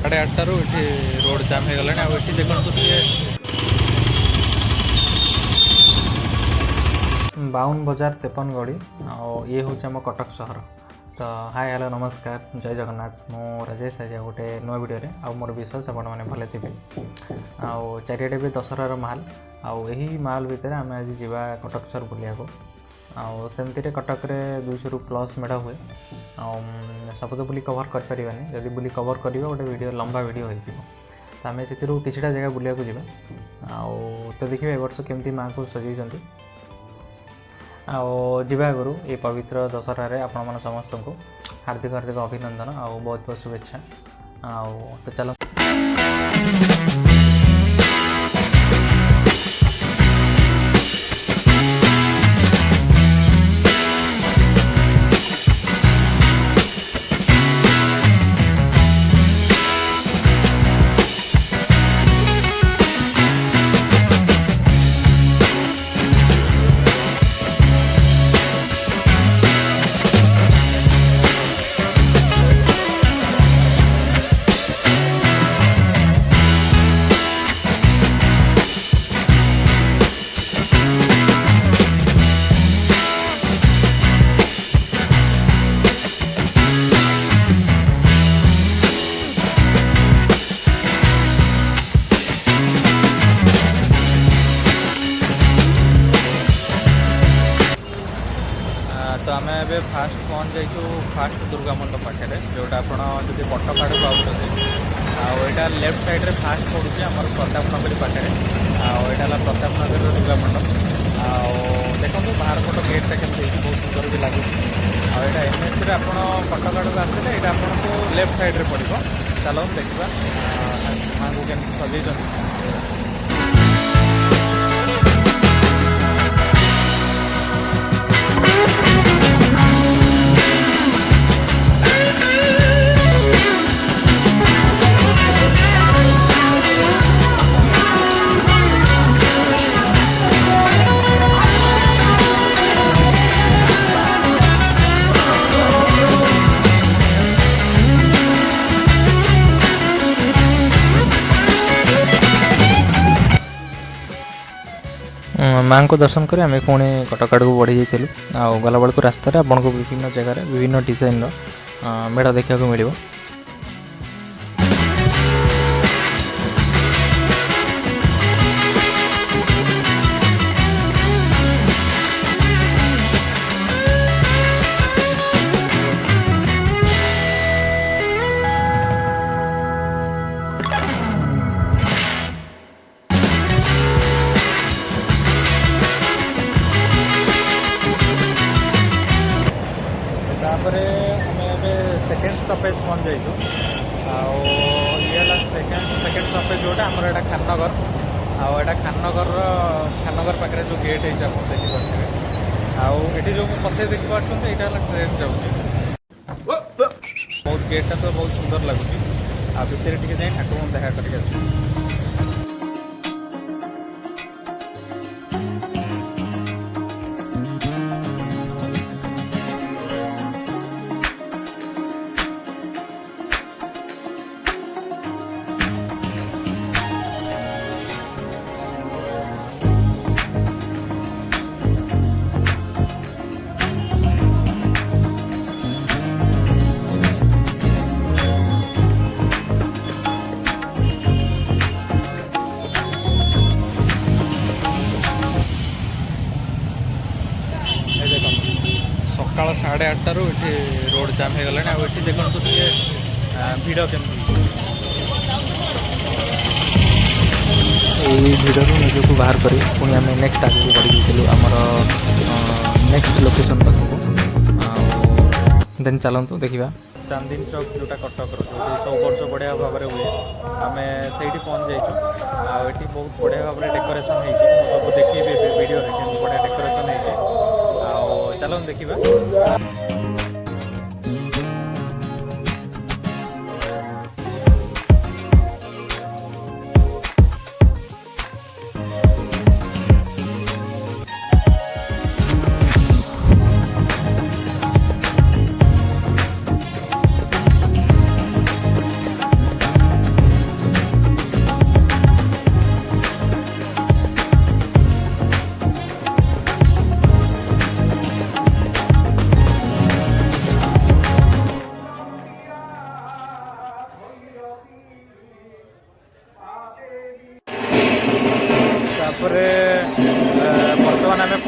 8:30 ये रोड जाम हो गला देखो ये 52 बजार 53 गड़ी ये हूँ आम कटक सहर। तो हाय हेलो नमस्कार जय जगन्नाथ मु राजेश आज गोटे नुआ वीडियो आ मोर विश्वास आपण मैंने भले थे चारिटे भी दशहरार माहल आई माहल भितर आम आज जावा कटक सहर बुलिया सेमती कटक 200 रु प्लस मेढ़ हुए सब तो बुली कवर कर जब बुली कवर कर गोटे वीडियो लंबा वीडियो हो आम से किसीटा जगह बुलिया जावा तो देखिए ए वर्ष केमती माँ को सजाई आवा गुरु ये पवित्र दशहरा आपण मन समस्त को हार्दिक हार्दिक अभिनंदन आ बहुत बहुत शुभेच्छा तो चलो तो आम ए फास्ट पहुँच जाइए फास्ट दुर्गा मंडप पाखे जोटा आप कटक आड़ आउटा लेफ्ट साइड्रे फास्ट पड़ूँ आम प्रताप नगर पाखे आईटा प्रताप नगर दुर्गा मंडप देखो बाहर पट गेटा केमती बहुत सुंदर भी लगुच आईटा एनएच आप कटक आड़ आसते यहाँ आपको लेफ्ट साइड्रे पड़ो चलो देखा माँ को केमती सजाई माँ को दर्शन कर आम पुणी कटक आड़ को बढ़ी जाइलु गला बेलू रास्त आपन को विभिन्न जगार विभिन्न डिजाइन मेढ़ देखा मिल सेकेंड स्टपेज पहुँच जाइए सेकेंड स्टपेज जोटा आमर यहाँ खाननगर आटा खाननगर पाखे जो गेट है देखिपे आठी जो पचे देखिपे यहाँ ट्रेन जाऊँगी बहुत गेटा तो बहुत सुंदर लगुच भितर टे जाए ठाकुर देखा करके सकाल 8:30 ये रोड जाम हो गला देखो ये भिड़ केमती भिड़ निजक बाहर कर पुणी आम नेक्स्ट आगे बढ़ी जाइलु आमर नेक्स्ट लोकेशन पाखक देन चलतु देखा चांदनी चौक जोटा कटक जो सब वर्ष बढ़िया भाव में हुए आम से पहुँच जाइए आठी बहुत बढ़िया भाव में डेकोरेशन हो सब देखी वीडियो बढ़िया डेकोरेशन हो चलो देखा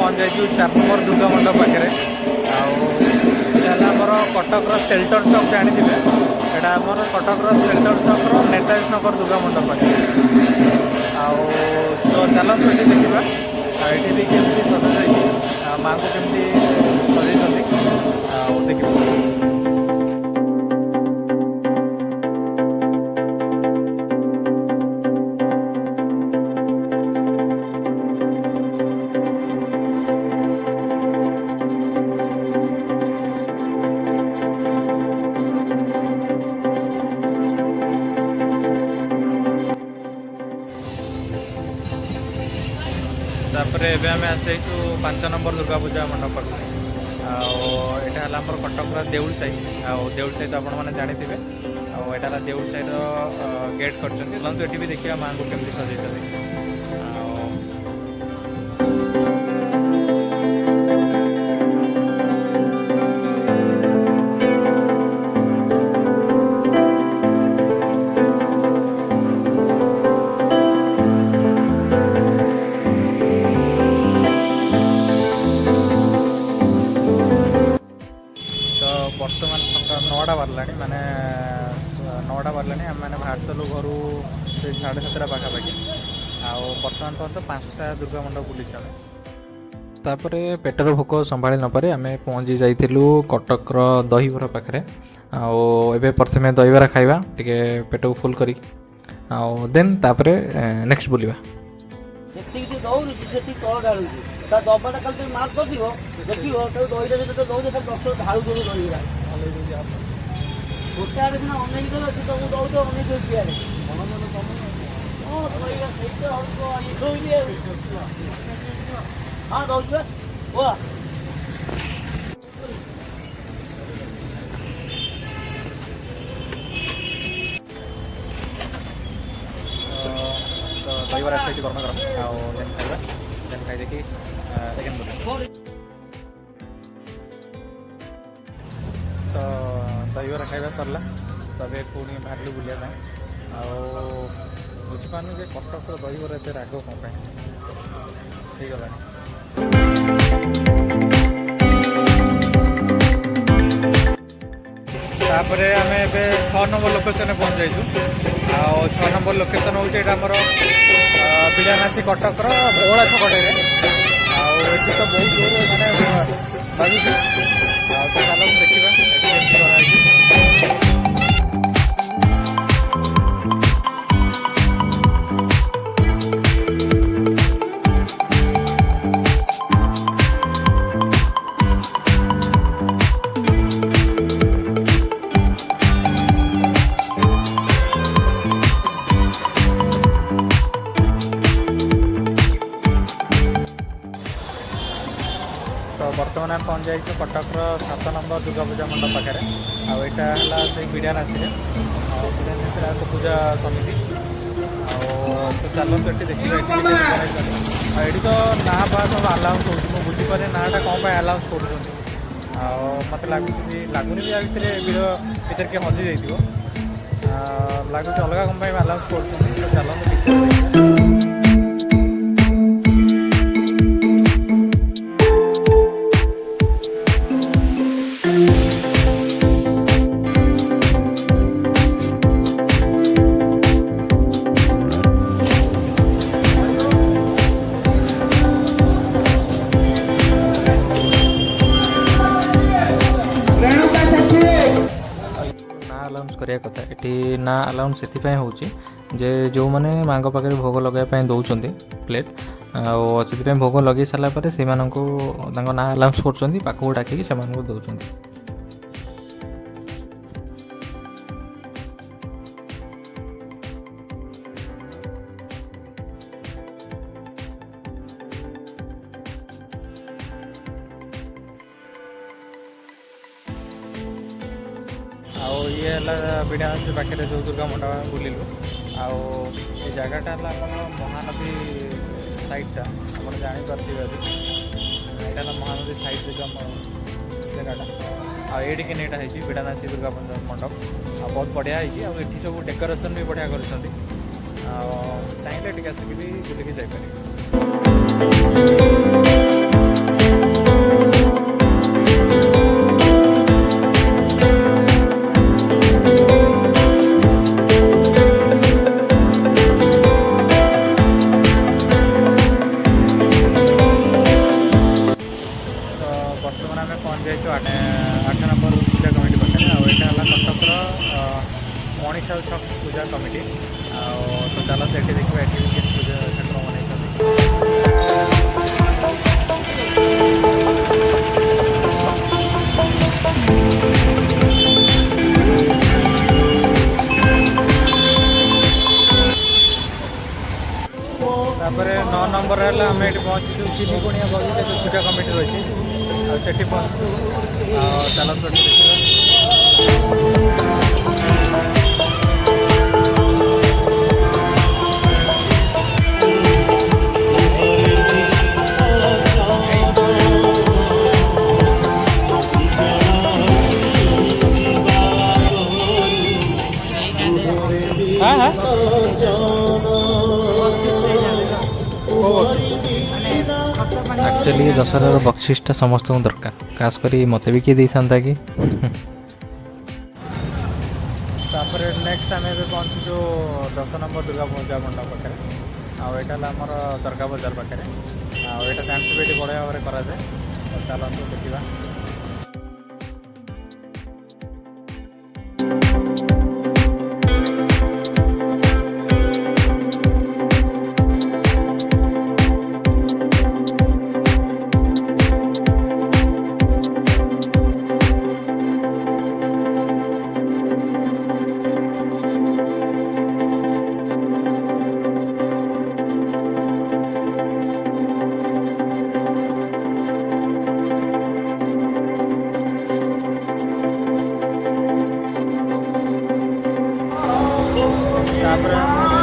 पहुँच जाइए 4 नंबर दुर्गा मंडप पाखे आमर कटक सेल्टर चौक जानते यहाँ आमर कटक सेल्टर चौक नेताजी नगर दुर्गा मंडप पाखे तो चलते ये देखा ये भी केमती सजा माँ को केमती सजाई देखिए। तापर एवं आम आसु 5 नंबर दुर्गा पूजा मंडप पाखे आईटा है कटक देउल साई देउल साई तो आप जानते आईटा देउल साई गेट कर ये भी देखिए माँ को केमती सजाई बर्तमान सका 9टा बारला माने 9टा बारला आम मैंने बाहर घर 7:30 पाखापाखि बर्तमान पर्यटन 5टा दुर्गा मंडप बुलीच तापर पेटर भोक संभाली नपारे आम पहुँची जाइलु कटक दहीबर पाखे आए प्रथम दहीबरा खाइबा टिके पेट को फुल करी देन तापर नेक्स्ट बुलिबा दबाटा कल मार्क कर देखिए दहीटा जो दौर दस ढाल दौर दहीरा गोटे आड़े सीना अनेक अच्छे तुम दौड़ अनेक सियारे हाँ दौड़ हुआ दहीबरा खाई गरम गरम देन खाई देखी तो दहीबरा खाଇବା सरला तबे पुणी बाहर बुलिया बुझीपार जे कटक दहीबरा एत राग कौन हो गला तापर आम ए 6 नंबर लोकेशन पहुँच जाइए 6 नंबर लोकेशन हूँ आमर बिड़ानासी कटक बौला छकटे ये तो बहुत जोर मैंने बाजू तो चल देखा तो बर्तमान आम पहुँच जाइए कटक 7 नंबर दुर्गा पूजा मंडप पाखे आईटा है बिड़ानासी पूजा समिति तो चलते ये देखिए ये तो ना बा सब आलाउंस हो बुझीपे नाटा कौन आलाउंस कर मत लगुनि भी भीतर किए हजि जाइए लगुच अलग कौन आलाउंस कर चलते अलाउंस करिया कथा ये ना अलाउंस से जे जो मैंने माँ पाखे भोग लगाइए दौरान प्लेट से भोग लगे सारापर से ना अलाउंस कर डाकिकी से दौरान ये बिड़ानासी पाखे जो दुर्गा मंडप बुलिलु ये जगहटा महानदी साइडटा आप जापर यहाँ महानदी साइड जो जगहटा ये कि यहाँ है बिड़ानासी दुर्गा मंडप बहुत बढ़िया है ये सब डेकोरेशन भी बढ़िया कर चाहिए टी आसिक भी बुलिकी जापर। बर्तमान आम पहुँच जाइए 8 नंबर पूजा कमिटी पाखे आईटा है कटकर मणिसाउ छक पूजा कमिटी तो चलो से देखा ये पूजा ठाकुर बनाई तापर 9 नंबर है आम ये पहुँचू तीन बगीचा जो पूजा कमिटी रही आठी पहुँचू चलो तो हाँ हाँ एक्चुअली दशहरार बक्सीसटा समस्त दरकार खास कर मत भी किए था कि नेक्स्ट आम पहुँचु 10 नंबर दुर्गा पूजा मंडप पाखे आईटा आमर दरगा बजार पाखे आईटा डांस बड़े भाव में कराए चलते देखा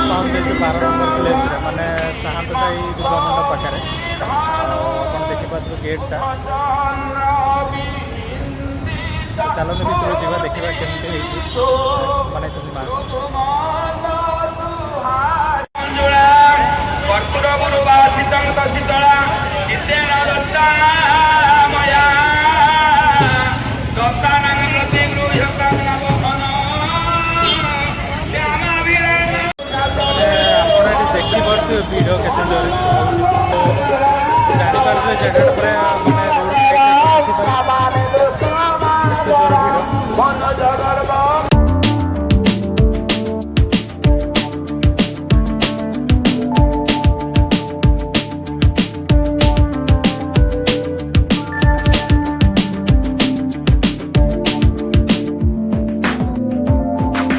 पाँच 12 नंबर प्लेस माने साहांतसाई दुर्गा मंडप पाखे देखिपारे गेटा चलते भर जावा देखा केमती बनाई देखिए भिड़ के जापारे जगह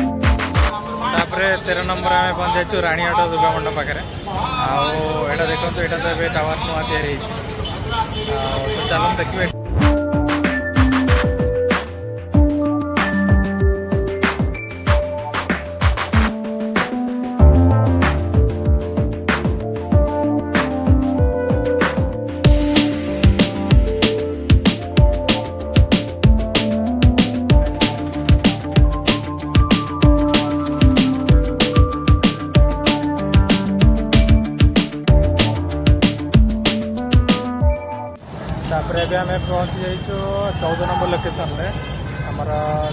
तापर 13 नंबर आम पहुँच जाइए राणीहाट दुर्गा मंडप पाखे आईटा देखो यहाँ तो ये टावर नुआ तैयारी तो चलो देखिए तापर आम पहुँच जाइए 14 नंबर लोकेशन में आमर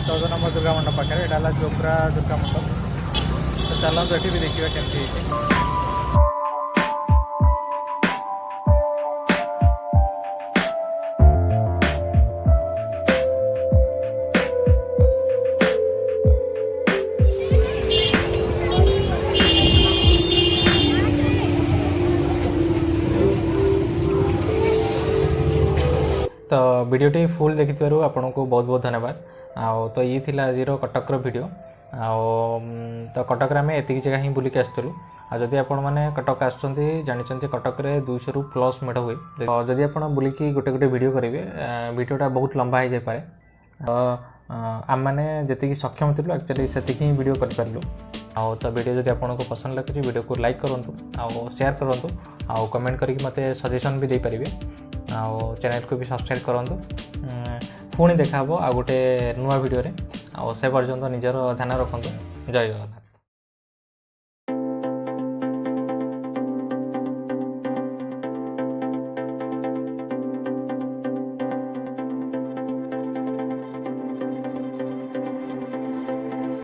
14 नंबर दुर्गा मंडप पाखे यहाँ जोब्रा दुर्गा मंडप तो चलते ये भी देखा केमती तो वीडियोटी फुल देखि आपन को बहुत बहुत धन्यवाद तो ये थिला आज कटकर वीडियो तो कटक आम एति जगह ही बुलिक आसलु जदि आपण मैंने कटक आसुँच कटक 200 रु प्लस मेढ़ हुए जदि आप बुलिकी गोटे गोटे वीडियो करेंगे वीडियोटा बहुत लंबा हो जाए आम मैंने जी सक्षम थी एक्चुअली से वीडियो करूँ तो वीडियो जब आपको पसंद लगे वीडियो को लाइक करूँ शेयर करूँ कमेंट करके मत सजेशन भी दे पारे चैनल को भी सब्सक्राइब करूँ पुणी देखा आ गोटे नुआ वीडियो से पर्यंत निजर ध्यान रखुँ जय जगन्नाथ।